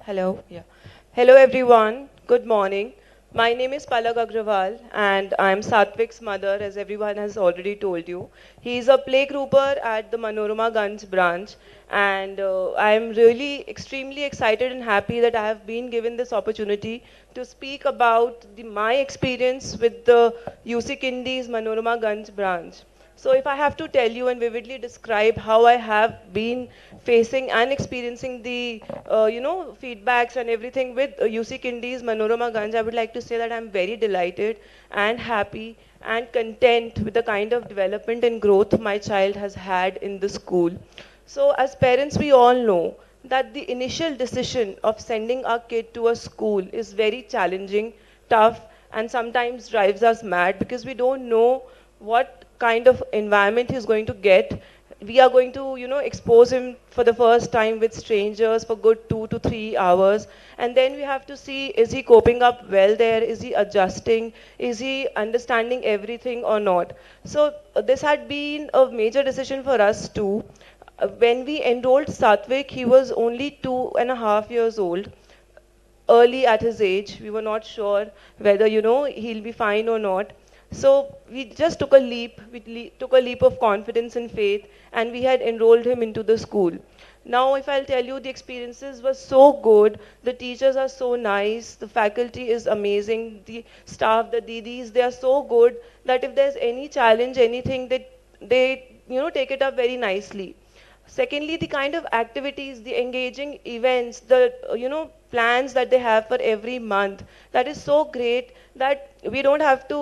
Hello. Yeah. Hello, everyone. Good morning. My name is Palak Agrawal, and I'm Satvik's mother, as everyone has already told you. He's a playgrouper at the Manorama Ganj branch, and I'm really extremely excited and happy that I have been given this opportunity to speak about my experience with the UC Kindi's Manorama Ganj branch. So if I have to tell you and vividly describe how I have been facing and experiencing the, feedbacks and everything with UC Kindi's Manorama Ganj, I would like to say that I'm very delighted and happy and content with the kind of development and growth my child has had in the school. So as parents, we all know that the initial decision of sending our kid to a school is very challenging, tough, and sometimes drives us mad because we don't know what kind of environment he's going to get. We are going to, expose him for the first time with strangers for good 2 to 3 hours. And then we have to see, is he coping up well there? Is he adjusting? Is he understanding everything or not? So this had been a major decision for us too. When we enrolled Satvik, he was only 2.5 years old, early at his age. We were not sure whether, he'll be fine or not. So we just took a leap. We took a leap of confidence and faith, and we had enrolled him into the school. Now, if I'll tell you, the experiences were so good. The teachers are so nice. The faculty is amazing. The staff, the didis, they are so good that if there's any challenge, anything, they take it up very nicely. Secondly, the kind of activities, the engaging events, the plans that they have for every month, that is so great that we don't have to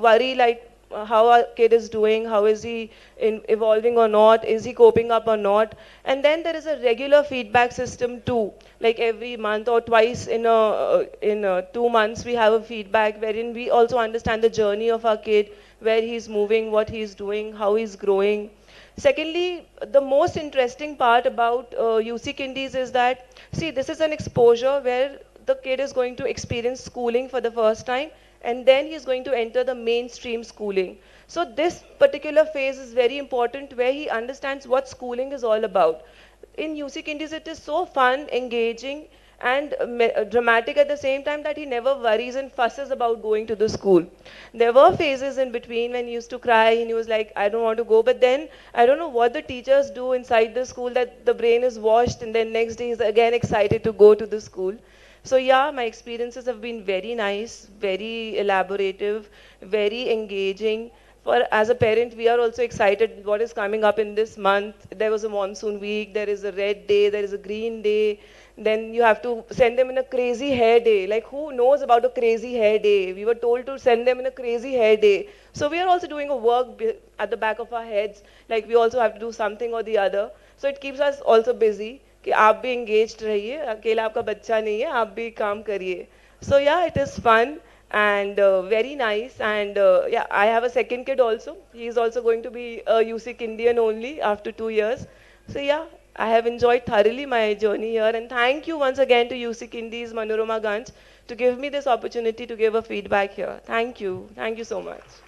worry like how our kid is doing, how is he evolving or not, is he coping up or not. And then there is a regular feedback system too, like every month or twice in 2 months we have a feedback wherein we also understand the journey of our kid, where he's moving, what he's doing, how he's growing. Secondly, the most interesting part about UC Kindies is that, see, this is an exposure where the kid is going to experience schooling for the first time, and then he's going to enter the mainstream schooling. So this particular phase is very important where he understands what schooling is all about. In UC Kindies, it is so fun, engaging, and dramatic at the same time that he never worries and fusses about going to the school. There were phases in between when he used to cry and he was like, I don't want to go. But then I don't know what the teachers do inside the school that the brain is washed and then next day he's again excited to go to the school. So yeah, my experiences have been very nice, very elaborative, very engaging. For as a parent, we are also excited what is coming up in this month. There was a monsoon week, there is a red day, there is a green day. Then you have to send them in a crazy hair day. Like who knows about a crazy hair day? We were told to send them in a crazy hair day. So we are also doing a work at the back of our heads. Like we also have to do something or the other. So it keeps us also busy. कि आप भी engaged रहिए, अकेला आपका बच्चा नहीं है, आप भी काम करिए. So yeah, it is fun and very nice. And yeah, I have a second kid also. He is also going to be a UC Indian only after 2 years. So yeah, I have enjoyed thoroughly my journey here. And thank you once again to UC Indies Manorama Ganj to give me this opportunity to give a feedback here. Thank you. Thank you so much.